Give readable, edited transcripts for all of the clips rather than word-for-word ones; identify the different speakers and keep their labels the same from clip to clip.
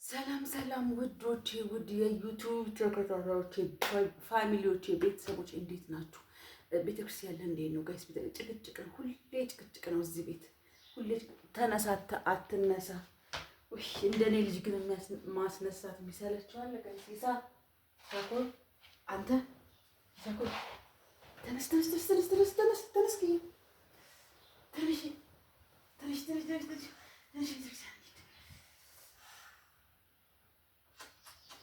Speaker 1: ሰላም ሰላም ውዶቼ ውድ የዩቲዩብ ተከታታዮቼ ፋሚሊዎቼ ቤተሰቦች እንዴት ናችሁ? ቤተክርስቲያን እንዴት ነው ጋይስ? ጭቅጭቅ ነው፣ ሁሌ ጭቅጭቅ ነው እዚህ ቤት። ሁሌ ተነሳተ አትነሳ። ውይ እንደኔ ልጅ ግን ማስነሳት የሚሰለችው አለ ጋይስ። ሳኮል አንተ ሳኮል ተነስ ተነስ ተነስ ተነስ ተነስ ተነስ ተነስ ተነስ ተነስ ተነስ ተነስ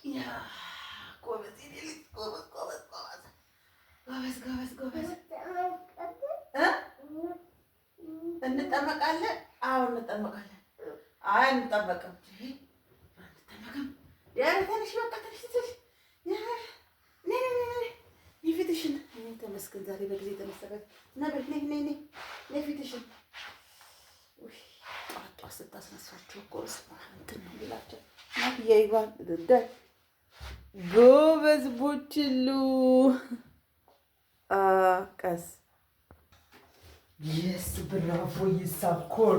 Speaker 1: ያ ጎበዝ እንጠመቃለን። አዎ እንጠመቃለን። አይ እንጠመቅም ተነሽ በቃ ተነሽ ፊትሽን ተመስገን ዛሬ በጊዜ ተነስተበት ነበር። ነይ ፊትሽን ጠዋት ጠዋት ስታስነሳቸው እኮ እንትን ነው ብላቸው ይባል ጎበዝ ቡችሉ ቀስ የስ ብራቮ ይሳኮር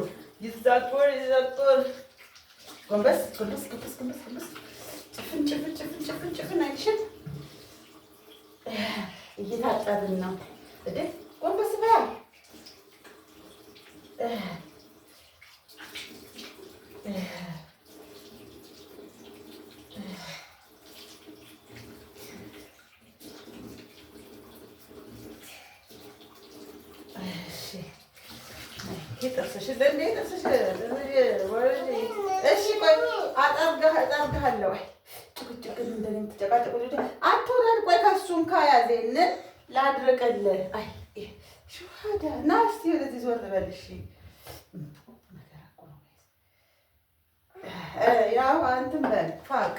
Speaker 1: ጎንበስ ጭፍን አይልሽም። እየታጠብን ነው እዴ ጎንበስ በያ አጠርግሃለሁ። ጭቅጭቅን እንደምትጨቃጨቁ አትወረድ። ቆይ ከእሱም ከያዘን ላድርቅልህ። አይ ሹሃዳ ና እስኪ ወደዚህ ዞር በል። እሺ ያው እንትን በል ፋቅ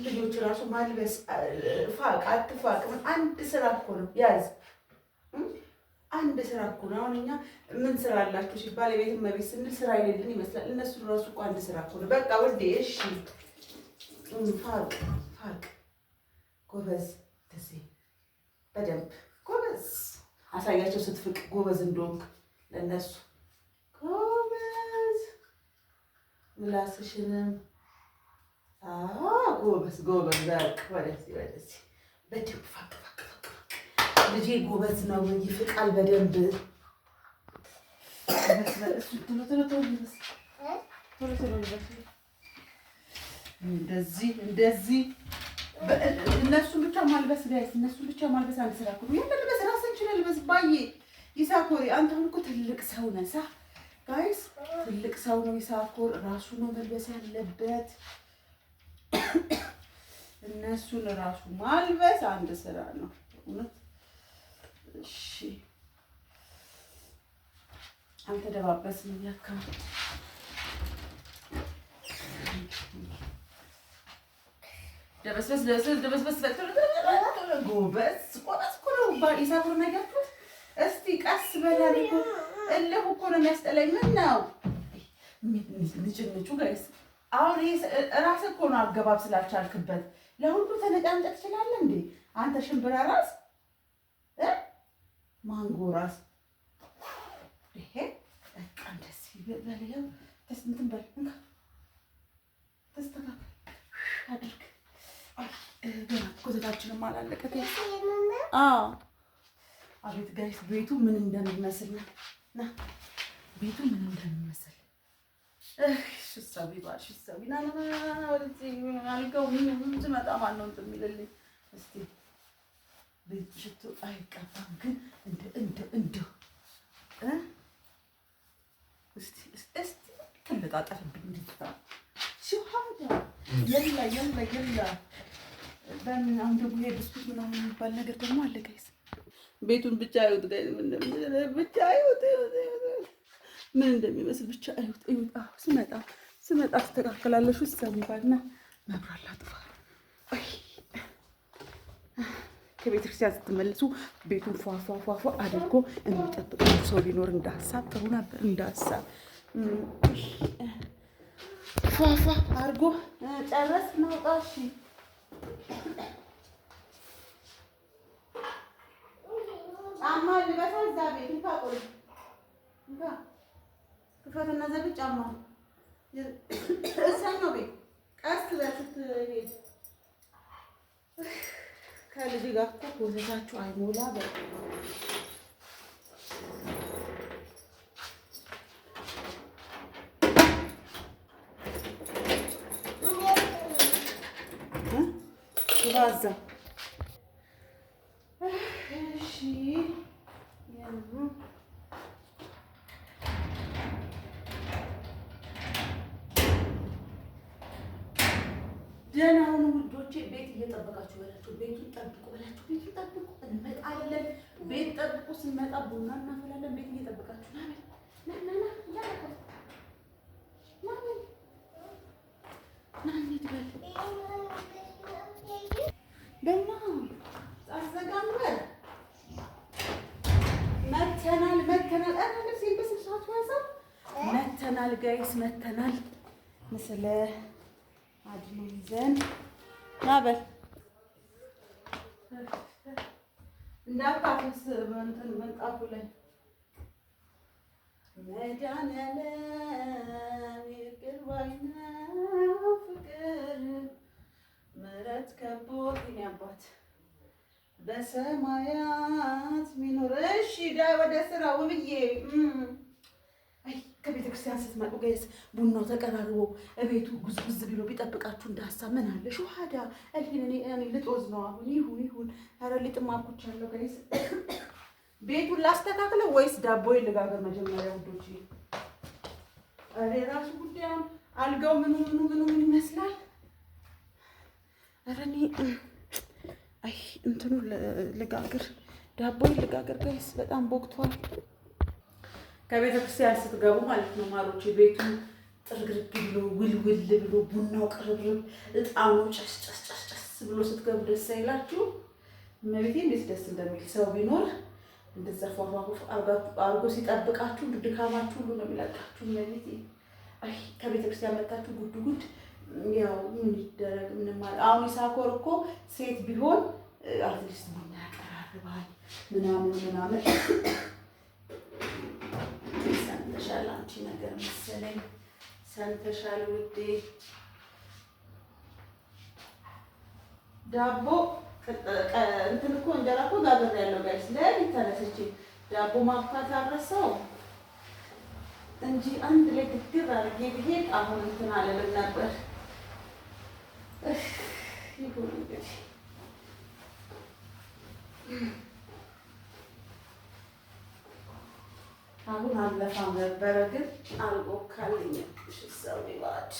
Speaker 1: ልጆች ራሱ ማልበስ ፋቅ አትፋቅ አንድ ስራ እኮ ነው። ያዝ አንድ ስራ እኮ ነው። አሁን እኛ ምን ስራ አላችሁ ሲባል የቤት እመቤት ስንል ስራ የሌለን ይመስላል። እነሱ ራሱ እኮ አንድ ስራ እኮ ነው። በቃ ወዴ እሺ ፋቅ ጎበዝ ደሴ በደንብ ጎበዝ አሳያቸው ስትፍቅ ጎበዝ እንደሆንክ ለእነሱ ጎበዝ ምላስሽንም ጎበዝ በቃ ወደዚህ በደንብ ፋቅ ልጄ ጎበዝ ነው ይፍቃል በደንብ እንደዚህ እነሱን ብቻ ማልበስ ጋይስ፣ እነሱን ብቻ ማልበስ አንድ ስራ እኮ ነው። የምልበስ ራስን ችለህ ልበስ። ባዬ ይሳኮር አንተ አሁን እኮ ትልቅ ሰው ነህ ሳ ጋይስ፣ ትልቅ ሰው ነው ይሳኮር። ራሱ ነው መልበስ ያለበት። እነሱን ራሱ ማልበስ አንድ ስራ ነው እውነት። እሺ አንተ ደባበስን ያካ ደበስበስ ጎበዝ እኮ ነው ይሳኮር ነገርኩት። እስቲ ቀስ በላል እኮ እልህ እኮ ነው የሚያስጠላኝ። ምን ነው ንጭንጩ ጋይስ? አሁን ይሄ ራስህ እኮ ነው አገባብ ስላልቻልክበት ለሁሉ ተነጫንጨት ትችላለህ እንዴ አንተ ሽምብራ ራስ ማንጎ ራስ ይሄ በቃ እንደዚህ በለየው እንትን በል እንካ ተስተካከል አድርግ። ገና ኮተታችንም አላለቀት። አቤት ጋይስ ቤቱ ምን እንደሚመስል ና ቤቱ ምን እንደሚመስል ሽሳቢ ና ወደዚህ አልጋው ምን ትመጣ ማነው እንትን የሚልልኝ? እስቲ ቤት ሽቶ አይቀባም ግን እንደው እስቲ ተለጣጠፍብኝ እንድትታ ሲሃዳ የላ በምን አሁን ደግሞ የብስኩት ምናምን የሚባል ነገር ደግሞ አለ ጋይስ። ቤቱን ብቻ አይሁት ጋይስ፣ ብቻ አይሁት ምን እንደሚመስል ብቻ አይሁት። ስመጣ አስተካክላለሽ ውስጥ የሚባልና መብራት ላጥፋ። ከቤተ ክርስቲያን ስትመልሱ ቤቱን ፏፏፏፏ አድርጎ የሚጠብቃችሁ ሰው ቢኖር እንደ ሀሳብ ጥሩ ነበር። እንደ ሀሳብ ፏፏ አድርጎ ጨረስ ናውጣ። እሺ ጫማ ልበሳ እዛ ቤት እንካ ቆይ እንካ ክፈትና ዘብ ጫማ እዛኛው ቤት ቀስ ብለህ ስትሄድ ከልጅ ጋር እኮ ኮተታችሁ አይሞላ በል ባዛ እሺ ደህና ሁኑ ውዶቼ። ቤት እየጠበቃችሁ በላችሁ፣ ቤቱን ጠብቁ በላችሁ፣ ቤቱን ጠብቁ። እንመጣለን። ቤት ጠብቁ። ስንመጣ ቡና እናፈላለን። ቤት እየጠበቃችሁ ደማ አዘጋምበር መተናል። መተናል ጋይስ መተናል። ምስለ አድኖ ይዘን ናበል እንዳታፈስ እንትን መንጣፉ ላይ መድኃኒዓለም ይቅር ባይ ነው ፍቅር ምሕረት ከቦት የኔ አባት በሰማያት ሚኖር። እሺ ዳይ ወደ ስራ ውብዬ አይ ከቤተ ክርስቲያን ስትመጡ ጋይስ ቡናው ተቀራርቦ እቤቱ ጉዝጉዝ ብሎ ቢጠብቃችሁ እንዳሳብ ምን አለ ሹሃዳ እኔ ልጦዝ ነው አሁን። ይሁን ኧረ ሊጥም አልኩቻለሁ ጋይስ። ቤቱን ላስተካክለው ወይስ ዳቦ ልጋገር መጀመሪያ ውዶች? ኧረ ራሱ ጉዳይ አልጋው ምን ይመስላል? ኧረ እኔ አይ እንትኑ ልጋግር ዳቦ ልጋገር ጋይስ። በጣም ቦክቷል። ከቤተ ክርስቲያን ስትገቡ ማለት ነው ማሮቼ፣ ቤቱ ጥርግርግ ብሎ ውልውል ብሎ ቡናው ቅርብርብ እጣኑ ጨስ ብሎ ስትገቡ ደስ አይላችሁ? እመቤቴ እንዴት ደስ እንደሚል ሰው ቢኖር እንደዛ ፏፏፉ አርጎ ሲጠብቃችሁ ድካማችሁ ሁሉ ነው የሚለቃችሁ። እመቤቴ አይ ከቤተ ክርስቲያን መጣችሁ ጉድ ያው ምን ይደረግ ምንም ማለት አሁን ይሳኮር እኮ ሴት ቢሆን አትሊስት ቡና ያቀራርባል ምናምን ሰምተሻል። አንቺ ነገር መሰለኝ ሰምተሻል ውዴ። ዳቦ እንትን እኮ እንጀራ እኮ ጋግሬያለሁ ጋይስ። ለሊት ተነስቼ ዳቦ ማብካት አልረሳው እንጂ አንድ ላይ ግግር አድርጌ ብሄድ አሁን እንትን አልልም ነበር። ይሁን እንግዲህ አሁን አለፋም ነበረ ግን አልቦካልኝም። እሺ ሰው ይባድ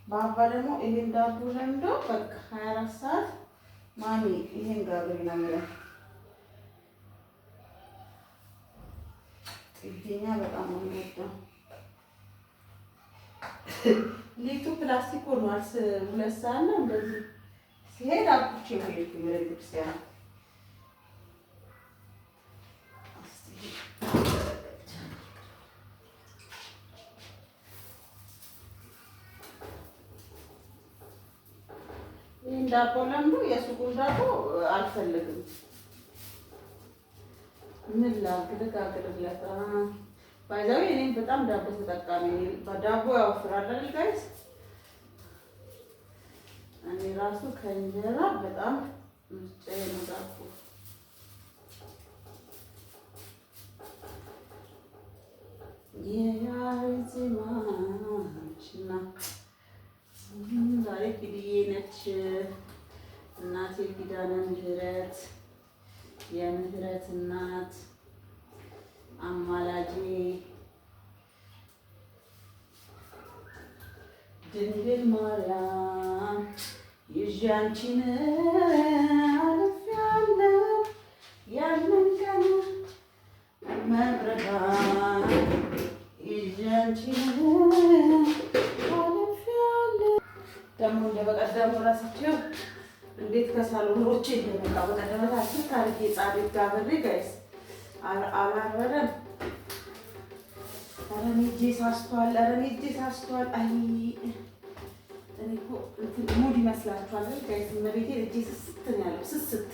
Speaker 1: ባባ ደግሞ ይሄን ዳቦ ለምዶ በቃ 24 ሰዓት ማሚ ይሄን ጋግሪ ነው የሚለው። ጥገኛ በጣም ነው የሚወደው። ሊቱ ፕላስቲክ ሆኗል። 2 ሰዓት ነው እንደዚህ ሲሄድ አቁቼ ነው ቤተክርስቲያን ዳቦ ለምዶ የሱቁን ዳቦ አልፈልግም። ምን ልጋግርለት? ባይዛዊ እኔም በጣም ዳቦ ተጠቃሚ ነኝ። ዳቦ ያወፍራል አይደል ጋይስ? እኔ ራሱ ከእንጀራ በጣም ምርጫዬ ነው ዳቦ። የያዝማችና ዛሬ ኪድዬ ነች እናቴ ኪዳነ ምህረት የምህረት እናት አማላጄ ድንግል ማርያም ይዤ አንቺን አልፌያለሁ ያንን ቀን መብረሃ ይዤ አንቺን ደግሞ እንደበቀደሙ ራሳቸው እንዴት ከሳሎን ሮቼ እንደመጣ በቀደመታችን ታሪክ ጻድቅ ጋብሬ ጋይስ አላረረም። ኧረ እኔ እጄ ሳስቷል። አይ እኔ እኮ እንትን ሙድ ይመስላችኋል ጋይስ? እመቤቴ እጄ ስስት ነው ያለው። ስስት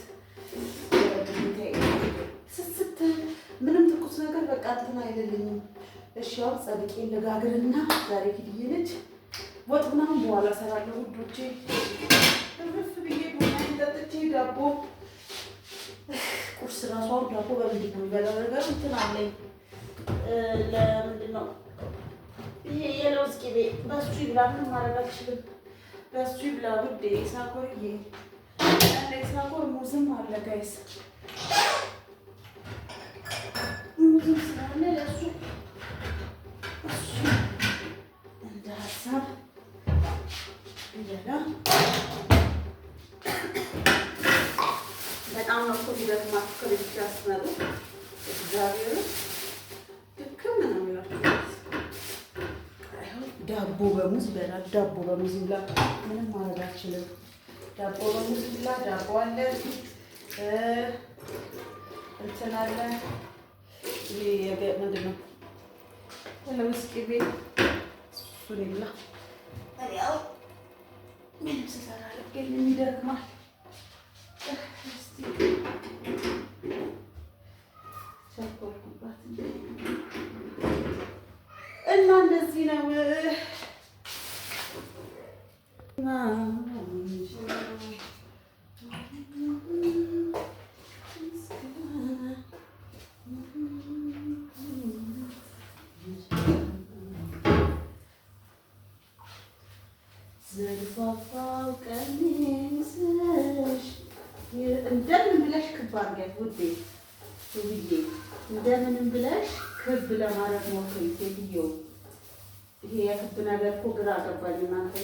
Speaker 1: ስስት ምንም ትኩስ ነገር በቃ እንትን አይደለኝም። እሺ አሁን ጸድቄን ልጋግርና ዛሬ ኪድዬ ነች ወጥ ምናምን በኋላ እሰራለሁ ውዶቼ። እርፍ ብዬ ቡና ጠጥቼ ዳቦ ቁርስ ራሱ አሁን ዳቦ በምንድን ነው የሚበላው ነገር እንትን አለኝ። ለምንድን ነው ይሄ የለውዝ ቅቤ በሱ ይብላ። ምንም ማድረግ አልችልም። በሱ ይብላ ውዴ። ሳኮርዬ ሳኮር ሙዝም አለ ጋይስ፣ ሙዝም ስላለ ለሱ እሱ እንደ ሀሳብ ይበላ። በጣም ነው እኮ የሚደክማችሁ ከቤት ሲያስመሩ እግዚአብሔር ድክም ነው የሚላችሁ። ዳቦ በሙዝ ይበላል። ዳቦ በሙዝ ይብላ። ምንም ማድረግ አልችልም። ዳቦ በሙዝ ይብላ። ዳቦ አለ እንትን አለ ምንድን ነው የለውዝ ቅቤ እሱን ይብላ። ያው ምንም ስሰራ አልገኝም ይደክማል። ቸኮልኩባት እና እንደዚህ ነው። ዘርፋፋው ቀሚስሽ እንደምን ብለሽ ክብ አድርጊያት ውዴ ውብዬ፣ እንደምንም ብለሽ ክብ ለማድረግ ሞክሪ ሴትዮ። ይሄ የክብ ነገር እኮ ግራ ገባኝ እናንተ።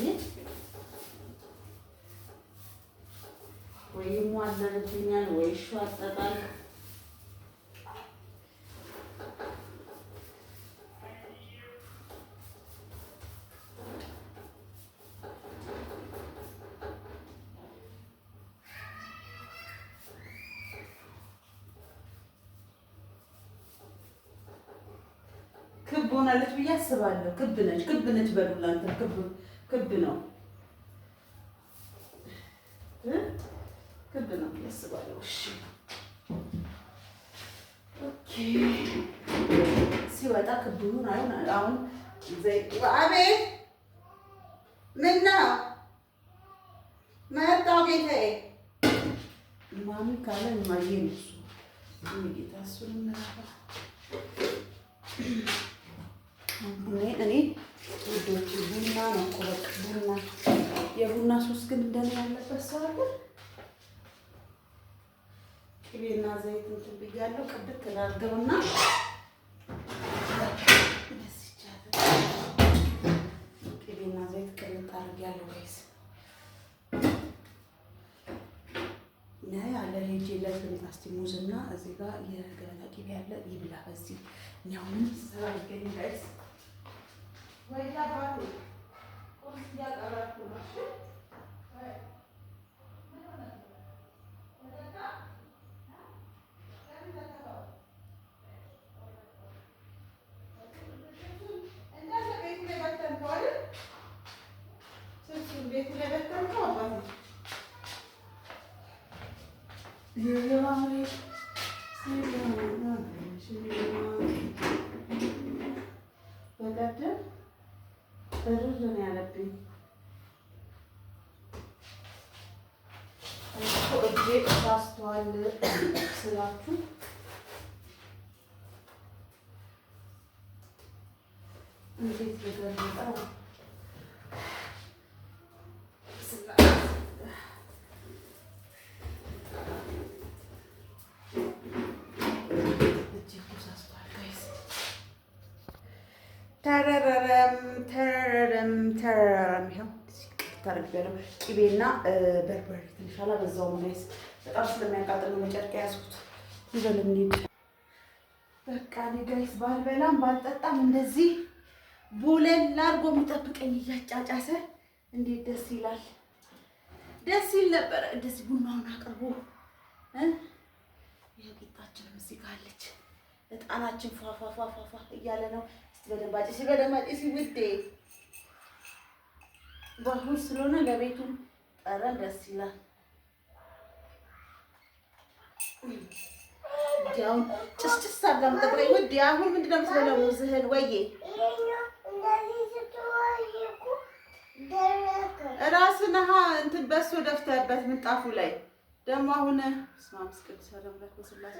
Speaker 1: ወይ ሟለልብኛል ወይ ሻጠጣል። ክብ ሆናለች ብዬ አስባለሁ። ክብ ነች በሉ እናንተ። ክብ ነው ክብ ነው ብዬ አስባለሁ። እሺ ኦኬ። ሲወጣ ክብ ይሁን አይሁን አሁን ዘይት አቤት ምን ነው መጣሁ ጌታዬ። ማሚ ካለ ማየ ነው እሱ ጌታ እሱን እኔ ውዶች ቡና ነው እኮ በቃ ቡና። የቡና ሱስ ግን እንደኔ ያለበት ሰው አለ። ቅቤና ዘይት እንትን ብያለሁ። ቅብት ላድርገውና ቅቤና ዘይት ቅልጥ አድርጌያለሁ ጋይስ። ያለ ሄጄለት ልምጣ እስኪ ሙዝና እዚህ ጋር የገበታ ቅቤ ያለ ይብላ። በዚህ እኔ አሁንም ስራ ይገኝ ጋይስ። ወይ ታባቱ ቁርስ እያቀረብኩ ነው። ቤት ላይ በተንከው አባቴ በቀደም በርር ነው ያለብኝ እጄ ሳስተዋል ስላችሁ እንዴት ልገልጠው ተረረም ይኸው ታረጋለሁ። ቅቤና በርበሬ ትንሽ አላበዛውም ጋይስ፣ በጣም ስለሚያቃጥል ነው መጨረሻ ያዝኩት። ይበል እንሂድ በቃ እኔ ጋይስ ባልበላም ባልጠጣም እንደዚህ ቦለል አድርጎ የሚጠብቀኝ እያጫጫሰ እንዴት ደስ ይላል። ደስ ይል ነበረ እንደዚህ ቡናውን አቅርቦ የቂጣችንም እዚህ ጋር አለች። እጣናችን ፏፏፏፏ እያለ ነው። በደንባጭ ውዴ ባህል ስለሆነ ለቤቱም ጠረን ደስ ይላል። ያው ጭስጭስ አጋም ጠቅላይ ወዲ አሁን ምንድን ነው የምትበለው? ሙዝህን ወይዬ ራስን እንትን በሶ ደፍተህበት ምንጣፉ ላይ ደግሞ አሁን ስማምስ ቅዱስ አለምላክ በስላሴ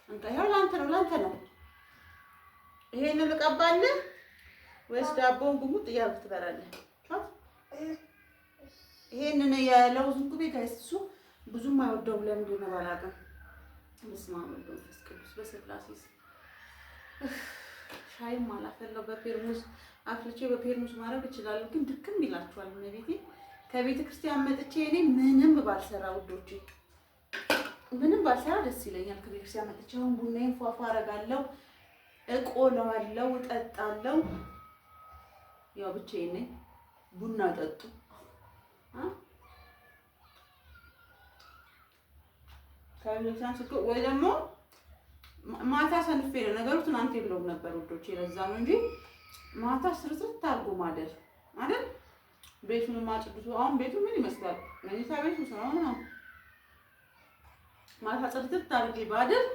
Speaker 1: እንካ ይኸው ላንተ ነው። ይሄንን ልቀባልህ ወይስ ዳቦውን ጉሙጥ እያልክ ትበላለህ? ይሄንን የለውዙን ቁቤ ጋይስ እሱ ብዙም አይወደውም። ለምንድን ነው ባላውቅም። በስመ አብ ወወልድ ወመንፈስ ቅዱስ በስላሴ ሻይም አላፈላው በፔርሙዝ አፍልቼ በፔርሙዝ ማድረግ እችላለሁ፣ ግን ድክም ይላችኋል። እመቤቴ ከቤተ ክርስቲያን መጥቼ እኔ ምንም ባልሰራ ውዶቼ ምንም ባልሰራ ደስ ይለኛል። ከቤተ ክርስቲያን መጥቼ አሁን ቡናዬን ፏፏ አደርጋለሁ፣ እቆላዋለሁ፣ እጠጣለሁ። ያው ብቻዬን ነኝ። ቡና ጠጡ ወይ ደግሞ ማታ ሰንፌ ነው ነገሩ። ትናንት የለውም ነበር ውዶቼ፣ ለዛ ነው እንጂ ማታ ስርዝርት አድርጎ ማደር አይደል? ቤቱን ማጽዱት። አሁን ቤቱ ምን ይመስላል? መኝታ ቤቱ ነው። ማታ ጽድት አድርጌ ባደር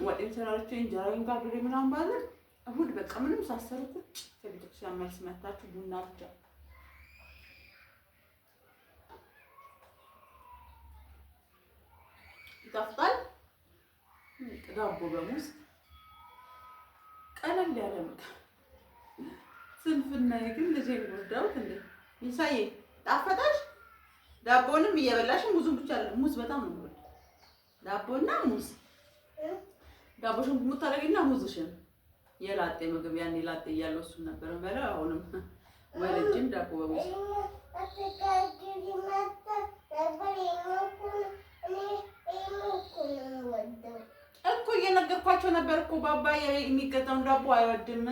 Speaker 1: ወጤን ሰራርቼ እንጀራዬን ጋግሬ ምናምን ባደር እሑድ በቃ ምንም ሳሰሩ ቁጭ ከቤተክርስቲያን መልስ መታችሁ ቡና ብቻ ይጣፍጣል። ዳቦ በሙዝ ቀለል ያለ ምግብ ስንፍና ግን ልጄ ወዳውት እንዴ ይሳዬ ጣፈጣሽ? ዳቦንም እየበላሽ ሙዙን ብቻ አለ። ሙዝ በጣም ነው ወድ ዳቦና ሙዝ ዳቦሽን ሙታረጊና ሙዝሽን የላጤ ምግብ ያኔ ላጤ እያለው እሱን ነበር በለው። አሁንም ወለጅም ዳቦ በሙዝ እኮ እየነገርኳቸው ነበር እኮ ባባዬ የሚገዛውን ዳቦ አይወድም፣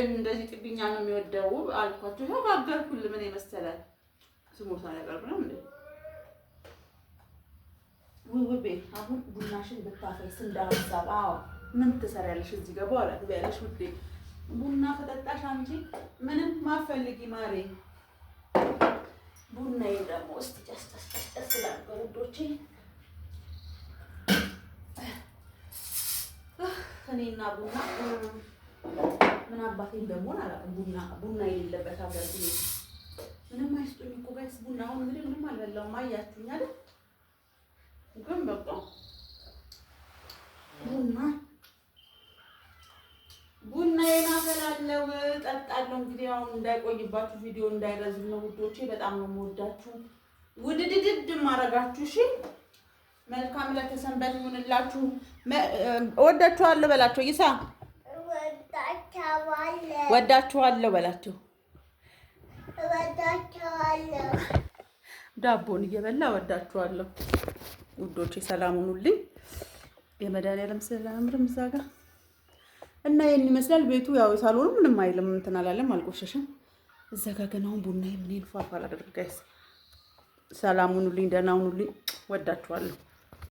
Speaker 1: እንደዚህ ጥብኛ ነው የሚወደው አልኳቸው። ይኸው ጋገርኩልህ። ምን የመሰለ ስሞታ ያቀርብ ነው እንዴ? ውቤ አሁን ቡናሽን ብታፈይስ እንዳልሳብ። አዎ ምን ትሰሪያለሽ እዚህ ጋር? በኋላ ትበያለሽ ውዴ። ቡና ከጠጣሽ አንቺ ምንም ማፈልጊ ማሬ። ቡናዬ ደግሞ እስቲ ጨስ ላድርገው ውዶቼ። እኔና ቡና ምን አባቴ እንደሆነ አላውቅም። ቡና የሌለበት ሀገር ምንም አይስጡኝ እኮ ጋይስ። ቡና አሁን እንግዲህ ምንም አልበላሁም አያችሁኝ አይደል? ግን በቃ ቡናዬን አፈላለሁ፣ እጠጣለሁ። እንግዲህ አሁን እንዳይቆይባችሁ ቪዲዮ እንዳይረዝም ነው ውዶቼ። በጣም ነው የምወዳችሁ፣ ውድድድድ ማረጋችሁ። እሺ መልካም ለተሰንበት ይሁንላችሁ። እወዳችኋለሁ በላቸው። ይሳ ወዳችኋለሁ በላቸው። ዳቦን እየበላ ወዳችኋለሁ ውዶቼ። ሰላም ሁኑልኝ። የመድኃኒዓለም ሰላም እዛ ጋር እና ይሄን ይመስላል ቤቱ። ያው ሳሎኑ ምንም አይልም፣ እንትን አላለም፣ አልቆሸሸም። እዛ ጋር ግን አሁን ቡና ምን ይልፋፋል አደርግ ጋይስ። ሰላም ሁኑልኝ፣ ደህና ሁኑልኝ። ወዳችኋለሁ።